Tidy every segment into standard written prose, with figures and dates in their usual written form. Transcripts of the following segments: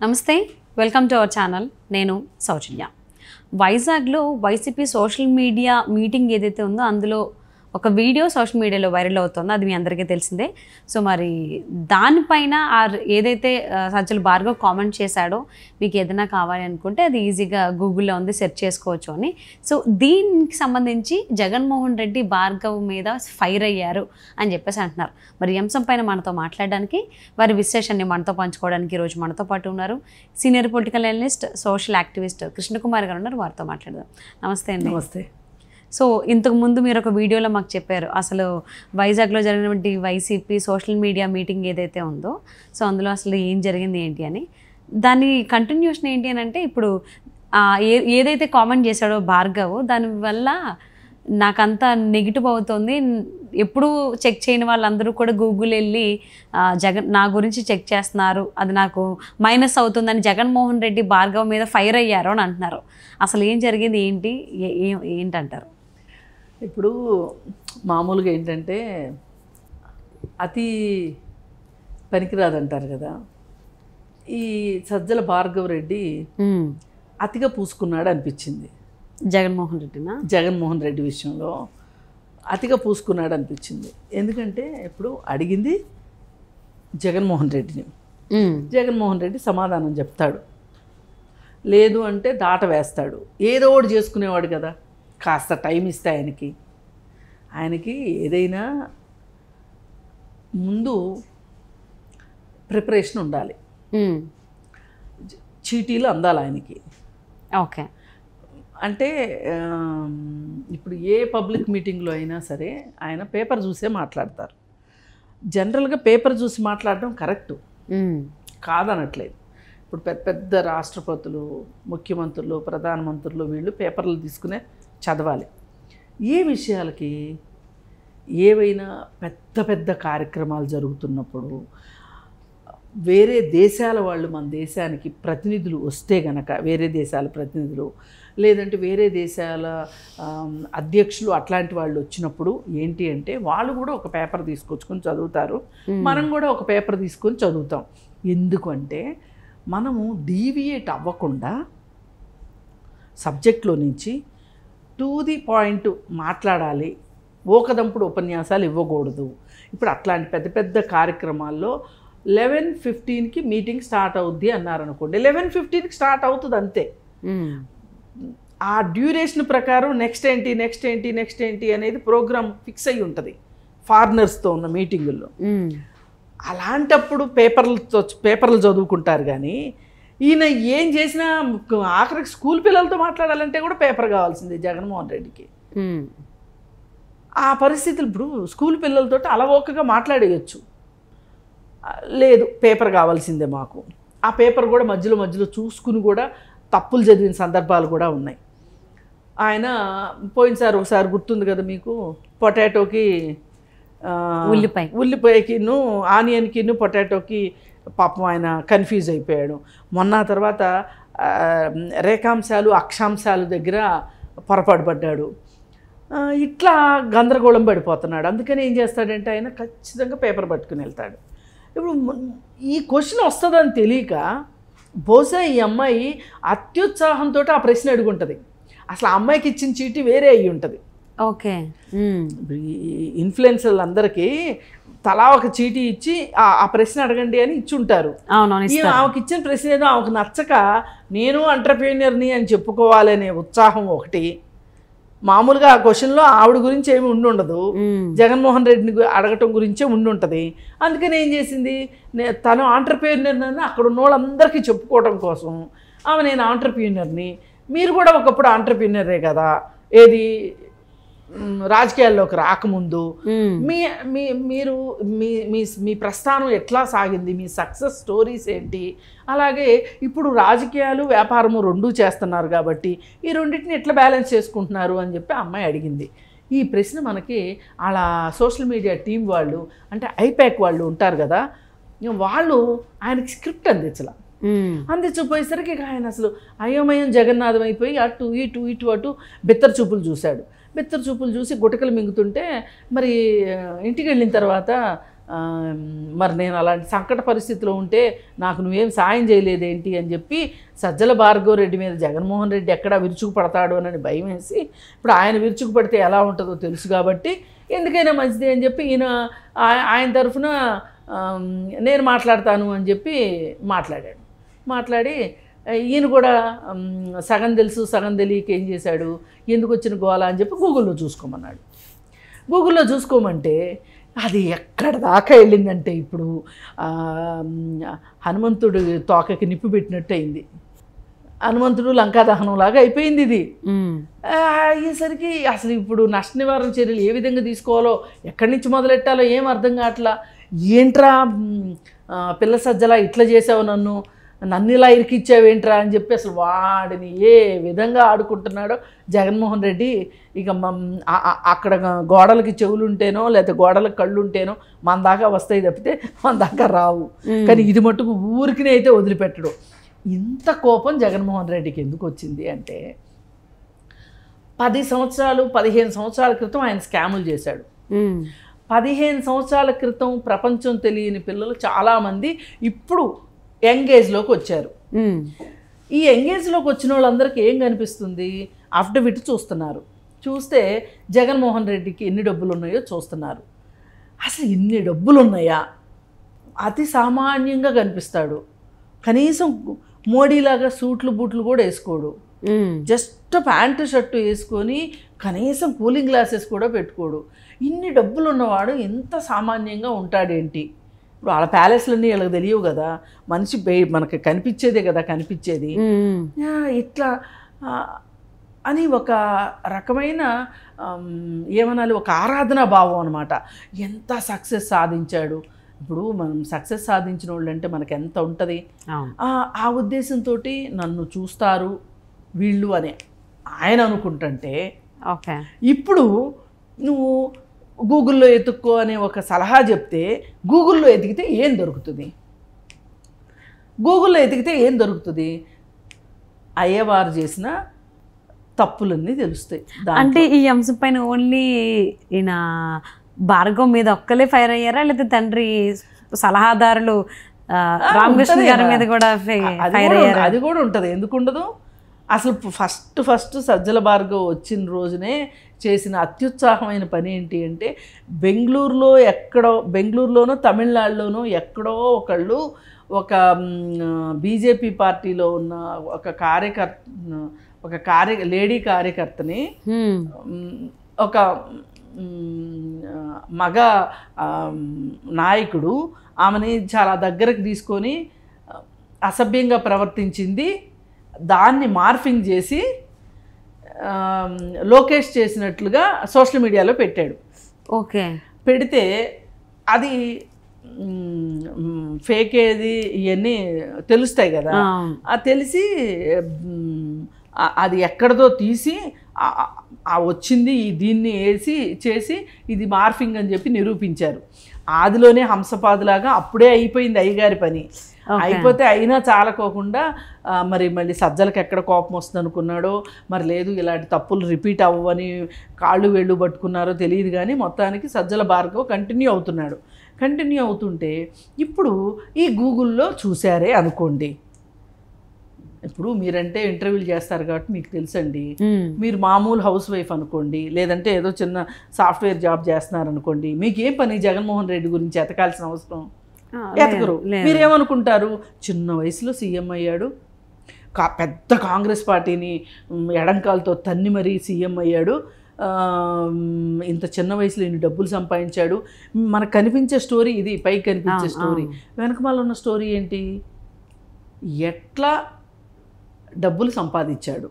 నమస్తే, welcome to our channel. నేను సౌజన్య. వైజాగ్లో వైసీపీ సోషల్ మీడియా మీటింగ్ ఏదైతే ఉందో అందులో ఒక వీడియో సోషల్ మీడియాలో వైరల్ అవుతుందో అది మీ అందరికీ తెలిసిందే. సో మరి దానిపైన ఏదైతే సజ్జల భార్గవ్ కామెంట్ చేశాడో, మీకు ఏదైనా కావాలి అనుకుంటే అది ఈజీగా గూగుల్లో ఉంది, సెర్చ్ చేసుకోవచ్చు అని. సో దీనికి సంబంధించి జగన్మోహన్ రెడ్డి భార్గవ్ మీద ఫైర్ అయ్యారు అని చెప్పేసి అంటున్నారు. మరి ఈ అంశం పైన మనతో మాట్లాడడానికి, వారి విశ్లేషణని మనతో పంచుకోవడానికి ఈరోజు మనతో పాటు ఉన్నారు senior political analyst, social activist Krishna Kumar గారు ఉన్నారు. వారితో మాట్లాడదాం. నమస్తే అండి. నమస్తే. సో ఇంతకు ముందు మీరు ఒక వీడియోలో మాకు చెప్పారు అసలు వైజాగ్లో జరిగినటువంటి వైసీపీ సోషల్ మీడియా మీటింగ్ ఏదైతే ఉందో, సో అందులో అసలు ఏం జరిగింది ఏంటి అని. దాని కంటిన్యూషన్ ఏంటి అని అంటే, ఇప్పుడు ఏదైతే కామెంట్ చేశాడో భార్గవ్, దానివల్ల నాకంతా నెగిటివ్ అవుతుంది. ఎప్పుడు చెక్ చేయని వాళ్ళందరూ కూడా గూగుల్ వెళ్ళి నా గురించి చెక్ చేస్తున్నారు, అది నాకు మైనస్ అవుతుందని జగన్మోహన్ రెడ్డి భార్గవ్ మీద ఫైర్ అయ్యారు అని అంటున్నారు. అసలు ఏం జరిగింది ఏంటి ఏంటంటారు? ఇప్పుడు మామూలుగా ఏంటంటే అతి పనికిరాదంటారు కదా. ఈ సజ్జల భార్గవ్ రెడ్డి అతిగా పూసుకున్నాడు అనిపించింది. జగన్మోహన్ రెడ్డి విషయంలో అతిగా పూసుకున్నాడు అనిపించింది. ఎందుకంటే ఇప్పుడు అడిగింది జగన్మోహన్ రెడ్డిని, జగన్మోహన్ రెడ్డి సమాధానం చెప్తాడు, లేదు అంటే దాట వేస్తాడు, ఏదో ఒకటి చేసుకునేవాడు కదా. కాస్త టైం ఇస్తే ఆయనకి ఏదైనా ముందు ప్రిపరేషన్ ఉండాలి, చీటీలు అందాలి ఆయనకి. ఓకే, అంటే ఇప్పుడు ఏ పబ్లిక్ మీటింగ్లో అయినా సరే ఆయన పేపర్ చూసే మాట్లాడతారు. జనరల్గా పేపర్ చూసి మాట్లాడడం కరెక్టు, కాదనట్లేదు. ఇప్పుడు పెద్ద పెద్ద రాష్ట్రపతులు, ముఖ్యమంత్రులు, ప్రధానమంత్రులు వీళ్ళు పేపర్లు తీసుకునే చదవాలి. ఏ విషయాలకి ఏవైనా పెద్ద పెద్ద కార్యక్రమాలు జరుగుతున్నప్పుడు వేరే దేశాల వాళ్ళు మన దేశానికి ప్రతినిధులు వస్తే గనక, వేరే దేశాల ప్రతినిధులు లేదంటే వేరే దేశాల అధ్యక్షులు అట్లాంటి వాళ్ళు వచ్చినప్పుడు ఏంటి అంటే వాళ్ళు కూడా ఒక పేపర్ తీసుకొచ్చుకొని చదువుతారు, మనం కూడా ఒక పేపర్ తీసుకొని చదువుతాం. ఎందుకంటే మనము డీవియేట్ అవ్వకుండా సబ్జెక్ట్లో నుంచి టు ది పాయింట్ మాట్లాడాలి, ఓకదంపుడు ఉపన్యాసాలు ఇవ్వకూడదు. ఇప్పుడు అట్లాంటి పెద్ద పెద్ద కార్యక్రమాల్లో 11:15కి మీటింగ్ స్టార్ట్ అవుద్ది అన్నారనుకోండి, 11:15కి స్టార్ట్ అవుతుంది అంతే. ఆ డ్యూరేషన్ ప్రకారం నెక్స్ట్ ఏంటి అనేది ప్రోగ్రామ్ ఫిక్స్ అయ్యి ఉంటుంది ఫారినర్స్తో ఉన్న మీటింగుల్లో. అలాంటప్పుడు పేపర్లు చదువుకుంటారు. కానీ ఈయన ఏం చేసినా ఆఖరికి స్కూల్ పిల్లలతో మాట్లాడాలంటే కూడా పేపర్ కావాల్సిందే జగన్మోహన్ రెడ్డికి. ఆ పరిస్థితులు ఇప్పుడు స్కూల్ పిల్లలతో అలవోకగా మాట్లాడేయచ్చు, లేదు పేపర్ కావాల్సిందే మాకు. ఆ పేపర్ కూడా మధ్యలో చూసుకుని కూడా తప్పులు చదివిన సందర్భాలు కూడా ఉన్నాయి. ఆయన పోయినసారి ఒకసారి గుర్తుంది కదా మీకు, పొటాటోకి ఉల్లిపాయకిను ఆనియన్కిను పొటాటోకి పాపం ఆయన కన్ఫ్యూజ్ అయిపోయాడు. మొన్న తర్వాత రేఖాంశాలు అక్షాంశాలు దగ్గర పొరపాటు పడ్డాడు. ఇట్లా గందరగోళం పడిపోతున్నాడు. అందుకని ఏం చేస్తాడంటే ఆయన ఖచ్చితంగా పేపర్ పట్టుకుని వెళ్తాడు. ఇప్పుడు ఈ క్వశ్చన్ వస్తుందని తెలియక బహుశా ఈ అమ్మాయి అత్యుత్సాహంతో ఆ ప్రశ్న అడుగుంటుంది. అసలు ఆ అమ్మాయికి ఇచ్చిన చీటీ వేరే అయ్యి ఉంటుంది. ఓకే, ఇన్ఫ్లుయెన్సర్లు అందరికీ తలా ఒక చీటీ ఇచ్చి ఆ ప్రశ్న అడగండి అని ఇచ్చుంటారు. ఆమెకి ఇచ్చిన ప్రశ్న ఏదో ఆమెకు నచ్చక నేను ఎంటర్‌ప్రెన్యూర్‌ని అని చెప్పుకోవాలనే ఉత్సాహం ఒకటి. మామూలుగా ఆ క్వశ్చన్లో ఆవిడ గురించి ఏమి ఉండుండదు, జగన్మోహన్ రెడ్డిని అడగటం గురించే ఉండుంటుంది. అందుకని ఏం చేసింది, తను ఎంటర్‌ప్రెన్యూర్ అని అక్కడ ఉన్న వాళ్ళందరికీ చెప్పుకోవడం కోసం ఆమె నేను ఎంటర్‌ప్రెన్యూర్‌ని, మీరు కూడా ఒకప్పుడు ఎంటర్‌ప్రెన్యూరే కదా, ఏది రాజకీయాల్లోకి రాకముందు మీరు మీ ప్రస్థానం ఎట్లా సాగింది, మీ సక్సెస్ స్టోరీస్ ఏంటి, అలాగే ఇప్పుడు రాజకీయాలు వ్యాపారము రెండూ చేస్తున్నారు కాబట్టి ఈ రెండింటిని ఎట్లా బ్యాలెన్స్ చేసుకుంటున్నారు అని చెప్పి అమ్మాయి అడిగింది. ఈ ప్రశ్న మనకి అలా సోషల్ మీడియా టీం వాళ్ళు, అంటే ఐపాక్ వాళ్ళు ఉంటారు కదా, వాళ్ళు ఆయనకి స్క్రిప్ట్ అందించపోయేసరికి ఆయన అసలు అయోమయం జగన్నాథం అయిపోయి అటు ఇటు బెత్తర చూపులు చూశాడు. బెత్తర చూపులు చూసి గుటకలు మింగుతుంటే మరి ఇంటికి వెళ్ళిన తర్వాత మరి నేను అలాంటి సంకట పరిస్థితిలో ఉంటే నాకు నువ్వేం సాయం చేయలేదేంటి అని చెప్పి సజ్జల భార్గవ రెడ్డి మీద జగన్మోహన్ రెడ్డి ఎక్కడ విరుచుకు పడతాడు అని భయం వేసి, ఇప్పుడు ఆయన విరుచుకు పడితే ఎలా ఉంటుందో తెలుసు కాబట్టి ఎందుకైనా మంచిది అని చెప్పి ఆయన తరఫున నేను మాట్లాడతాను అని చెప్పి మాట్లాడి ఈయన కూడా సగం తెలుసు సగం తెలియక ఏం చేశాడు, ఎందుకు వచ్చిన గోల అని చెప్పి గూగుల్లో చూసుకోమన్నాడు. గూగుల్లో చూసుకోమంటే అది ఎక్కడ దాకా వెళ్ళిందంటే ఇప్పుడు హనుమంతుడు తోకకి నిప్పు పెట్టినట్టు అయింది. హనుమంతుడు లంకా దహనంలాగా అయిపోయింది ఇది. అయ్యేసరికి అసలు ఇప్పుడు నష్ట నివారణ చర్యలు ఏ విధంగా తీసుకోవాలో, ఎక్కడి నుంచి మొదలెట్టాలో ఏం అర్థం కావట్లా. ఏంట్రా పిల్ల సజ్జలా ఇట్లా చేసావు, నన్ను ఇలా ఇరికిచ్చావేంట్రా అని చెప్పి అసలు వాడిని ఏ విధంగా ఆడుకుంటున్నాడో జగన్మోహన్ రెడ్డి. ఇక అక్కడ గోడలకి చెవులు ఉంటేనో లేకపోతే గోడలకు కళ్ళు ఉంటేనో మన దాకా వస్తాయి తప్పితే మన దాకా రావు. కానీ ఇది మట్టుకు ఊరికినే అయితే వదిలిపెట్టడు. ఇంత కోపం జగన్మోహన్ రెడ్డికి ఎందుకు వచ్చింది అంటే 10 సంవత్సరాలు 15 సంవత్సరాల క్రితం ఆయన స్కాములు చేశాడు. 15 సంవత్సరాల క్రితం ప్రపంచం తెలియని పిల్లలు చాలామంది ఇప్పుడు యంగేజ్లోకి వచ్చారు. ఈ యంగేజ్లోకి వచ్చిన వాళ్ళందరికీ ఏం కనిపిస్తుంది, అఫిడవిట్ చూస్తున్నారు. చూస్తే జగన్మోహన్ రెడ్డికి ఎన్ని డబ్బులు ఉన్నాయో చూస్తున్నారు. అసలు ఇన్ని డబ్బులు ఉన్నాయా, అతి సామాన్యంగా కనిపిస్తాడు. కనీసం మోడీలాగా సూట్లు బూట్లు కూడా వేసుకోడు, జస్ట్ ప్యాంటు షర్టు వేసుకొని కనీసం కూలింగ్ గ్లాసెస్ కూడా పెట్టుకోడు. ఇన్ని డబ్బులు ఉన్నవాడు ఎంత సామాన్యంగా ఉంటాడేంటి? ఇప్పుడు వాళ్ళ ప్యాలెస్లన్నీ వీళ్ళకి తెలియవు కదా, మనిషి మనకి కనిపించేదే కదా కనిపించేది. ఇట్లా అని ఒక రకమైన ఏమనాలి, ఒక ఆరాధనా భావం అనమాట. ఎంత సక్సెస్ సాధించాడు. ఇప్పుడు మనం సక్సెస్ సాధించిన వాళ్ళు అంటే మనకు ఎంత ఉంటుంది, ఆ ఉద్దేశంతో నన్ను చూస్తారు వీళ్ళు అని ఆయన అనుకుంటుంటే, ఇప్పుడు నువ్వు గూగుల్లో ఎతుక్కో అనే ఒక సలహా చెప్తే గూగుల్లో ఎతికితే ఏం దొరుకుతుంది? గూగుల్లో ఎతికితే ఏం దొరుకుతుంది? అయ్యవారు చేసిన తప్పులన్నీ తెలుస్తాయి. అంటే ఈ అంశం పైన ఓన్లీ ఈయన భార్గవ్ మీద ఒక్కలే ఫైర్ అయ్యారా, లేకపోతే తండ్రి సలహాదారులు రామకృష్ణ గారి మీద కూడా ఫైర్ అయ్యారా? అది కూడా ఉంటుంది, ఎందుకు ఉండదు? అసలు ఫస్ట్ సజ్జల భార్గవ్ వచ్చిన రోజునే చేసిన అత్యుత్సాహమైన పని ఏంటి అంటే, బెంగళూరులోనో తమిళనాడులోనో ఎక్కడో ఒకళ్ళు ఒక బీజేపీ పార్టీలో ఉన్న ఒక లేడీ కార్యకర్తని ఒక మగ నాయకుడు ఆమెని చాలా దగ్గరకు తీసుకొని అసభ్యంగా ప్రవర్తించింది. దాన్ని మార్ఫింగ్ చేసి లోకేష్ చేసినట్లుగా సోషల్ మీడియాలో పెట్టాడు. పెడితే అది ఫేక్ ఏది ఇవన్నీ తెలుస్తాయి కదా. తెలిసి అది ఎక్కడదో తీసి వచ్చింది దీన్ని చేసి ఇది మార్ఫింగ్ అని చెప్పి నిరూపించారు. ఆదిలోనే హంసపాదులాగా అప్పుడే అయిపోయింది అయ్యగారి పని. అయిపోతే అయినా చాలకోకుండా మళ్ళీ సజ్జలకు ఎక్కడ కోపం వస్తుంది అనుకున్నాడో మరి, లేదు ఇలాంటి తప్పులు రిపీట్ అవ్వని కాళ్ళు వేళ్ళు పట్టుకున్నారో తెలియదు. కానీ మొత్తానికి సజ్జల భార్గవ్ కంటిన్యూ అవుతుంటే ఇప్పుడు ఈ గూగుల్లో చూసారే అనుకోండి. ఇప్పుడు మీరంటే ఇంటర్వ్యూలు చేస్తారు కాబట్టి మీకు తెలుసండి. మీరు మామూలు హౌస్ వైఫ్ అనుకోండి, లేదంటే ఏదో చిన్న సాఫ్ట్వేర్ జాబ్ చేస్తున్నారనుకోండి, మీకు ఏం పని జగన్మోహన్ రెడ్డి గురించి ఎతకాల్సిన అవసరం? ఎతకరు. మీరేమనుకుంటారు, చిన్న వయసులో సీఎం అయ్యాడు, పెద్ద కాంగ్రెస్ పార్టీని ఎడంకాలతో తన్ని మరీ సీఎం అయ్యాడు, ఇంత చిన్న వయసులో ఇన్ని డబ్బులు సంపాదించాడు. మనకు కనిపించే స్టోరీ ఇది, పైకి కనిపించే స్టోరీ. వెనకమాల ఉన్న స్టోరీ ఏంటి? ఎట్లా డబ్బులు సంపాదించాడు,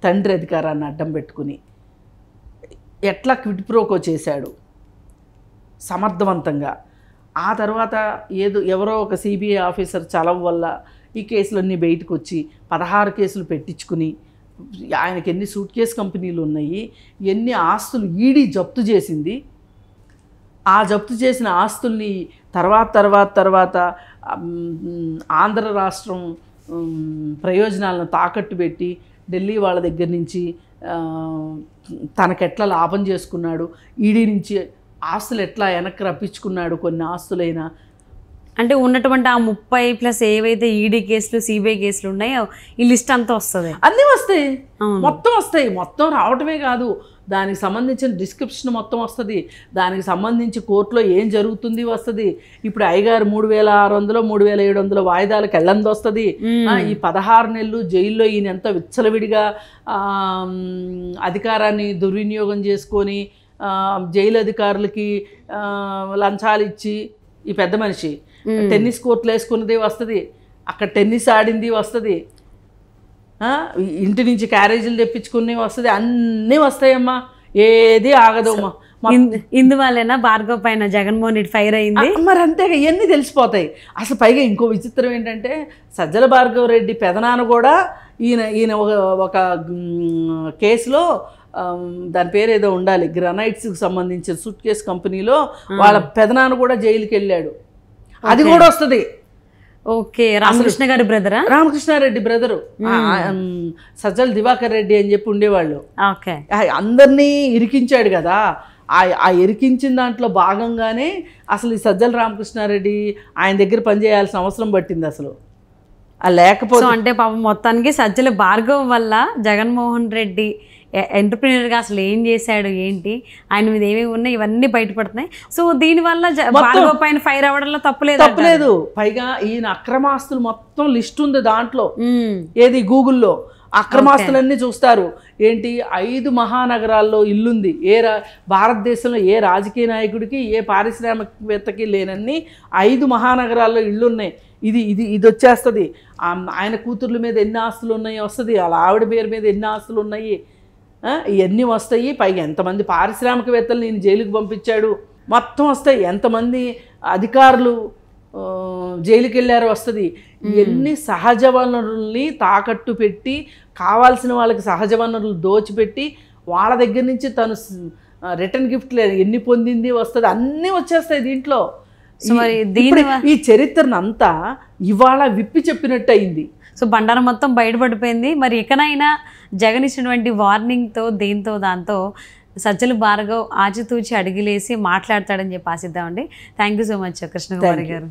తండ్రి అధికారాన్ని అడ్డం పెట్టుకుని ఎట్లా క్విడ్ ప్రోకో చేశాడు సమర్థవంతంగా. ఆ తర్వాత ఎవరో ఒక సిబిఐ ఆఫీసర్ చలవ వల్ల ఈ కేసులన్నీ బయటకు వచ్చి 16 కేసులు పెట్టించుకుని, ఆయనకి ఎన్ని సూట్ కేస్ కంపెనీలు ఉన్నాయి, ఎన్ని ఆస్తులు ఈడీ జప్తు చేసింది. ఆ జప్తు చేసిన ఆస్తుల్ని తర్వాత ఆంధ్ర రాష్ట్రం ప్రయోజనాలను తాకట్టు పెట్టి ఢిల్లీ వాళ్ళ దగ్గర నుంచి తనకెట్లా లాభం చేసుకున్నాడు, ఈడీ నుంచి ఆస్తులు ఎట్లా వెనక్కి రప్పించుకున్నాడు, కొన్ని ఆస్తులైనా. అంటే ఉన్నటువంటి ఆ 30+ ఏవైతే ఈడీ కేసులు సిబిఐ కేసులు ఉన్నాయో ఈ లిస్ట్ అంతా వస్తుంది, అన్నీ వస్తాయి, మొత్తం వస్తాయి. మొత్తం రావటమే కాదు, దానికి సంబంధించిన డిస్క్రిప్షన్ మొత్తం వస్తుంది, దానికి సంబంధించి కోర్టులో ఏం జరుగుతుంది వస్తుంది. ఇప్పుడు అయ్యగారు 3600 3700 వాయిదాలకు వెళ్ళంది వస్తుంది. ఈ 16 నెలలు జైల్లో ఈయన ఎంత విచ్చలవిడిగా అధికారాన్ని దుర్వినియోగం చేసుకొని జైలు అధికారులకి లంచాలు ఇచ్చి, ఈ పెద్ద మనిషి టెన్నిస్ కోర్టులు వేసుకున్నది వస్తుంది, అక్కడ టెన్నిస్ ఆడింది వస్తుంది, ఇంటి నుంచి క్యారేజీలు తెప్పించుకునేవి వస్తుంది, అన్నీ వస్తాయమ్మా, ఏది ఆగదమ్మా. ఇందువల్లనా భార్గవ్ పైన జగన్మోహన్ రెడ్డి ఫైర్ అయింది? మరి అంతేగా, ఇవన్నీ తెలిసిపోతాయి. అసలు పైగా ఇంకో విచిత్రం ఏంటంటే సజ్జల భార్గవ్ రెడ్డి పెదనాన్న కూడా ఈయన ఒక కేసులో, దాని పేరు ఏదో ఉండాలి, గ్రనైట్స్కి సంబంధించిన సూట్ కేసు కంపెనీలో వాళ్ళ పెదనాన్న కూడా జైలుకి వెళ్ళాడు, అది కూడా వస్తుంది. ఓకే, రామకృష్ణ గారి బ్రదరా? రామకృష్ణారెడ్డి బ్రదరు, సజ్జల దివాకర్ రెడ్డి అని చెప్పి ఉండేవాళ్ళు. ఓకే, అందరినీ ఇరికించాడు కదా, ఆ ఇరికించిన దాంట్లో భాగంగానే అసలు ఈ సజ్జల రామకృష్ణారెడ్డి ఆయన దగ్గర పనిచేయాల్సిన అవసరం పట్టింది అసలు. లేకపోతే అంటే పాపం మొత్తానికి సజ్జల భార్గవ్ వల్ల జగన్మోహన్ రెడ్డి ఎంటర్ప్రీనర్గా అసలు ఏం చేశాడు, ఏంటి, ఆయన మీద ఏమేమి ఉన్నాయి, ఇవన్నీ బయటపడుతున్నాయి. సో దీనివల్ల భార్గవ్ పైన ఫైర్ అవ్వడంలో తప్పులేదు. పైగా ఈయన అక్రమాస్తులు మొత్తం లిస్ట్ ఉంది దాంట్లో, ఏది గూగుల్లో అక్రమాస్తులన్నీ చూస్తారు. ఏంటి, 5 మహానగరాల్లో ఇల్లుంది. భారతదేశంలో ఏ రాజకీయ నాయకుడికి, ఏ పారిశ్రామికవేత్తకి లేనన్ని 5 మహానగరాల్లో ఇళ్ళున్నాయి. ఇది వచ్చేస్తుంది. ఆయన కూతుర్ల మీద ఎన్ని ఆస్తులు ఉన్నాయి వస్తుంది, అలా ఆవిడ పేరు మీద ఎన్ని ఆస్తులు ఉన్నాయి, ఇవన్నీ వస్తాయి. పైగా ఎంతమంది పారిశ్రామికవేత్తలు నేను జైలుకి పంపించాడు మొత్తం వస్తాయి, ఎంతమంది అధికారులు జైలుకి వెళ్ళారు వస్తుంది. ఇవన్నీ సహజ వనరుల్ని తాకట్టు పెట్టి, కావాల్సిన వాళ్ళకి సహజ వనరులు దోచిపెట్టి, వాళ్ళ దగ్గర నుంచి తను రిటర్న్ గిఫ్ట్లు ఎన్ని పొందింది వస్తుంది, అన్నీ వచ్చేస్తాయి దీంట్లో. ఈ చరిత్రనంతా ఇవాళ విప్పి చెప్పినట్టు అయింది. సో బండారం మొత్తం బయటపడిపోయింది. మరి ఇకనైనా జగన్ ఇచ్చినటువంటి వార్నింగ్తో దాంతో సజ్జల భార్గవ్ ఆచితూచి అడిగిలేసి మాట్లాడతాడని చెప్పి ఆశిద్దామండి. Thank you so much Krishna Kumari గారు.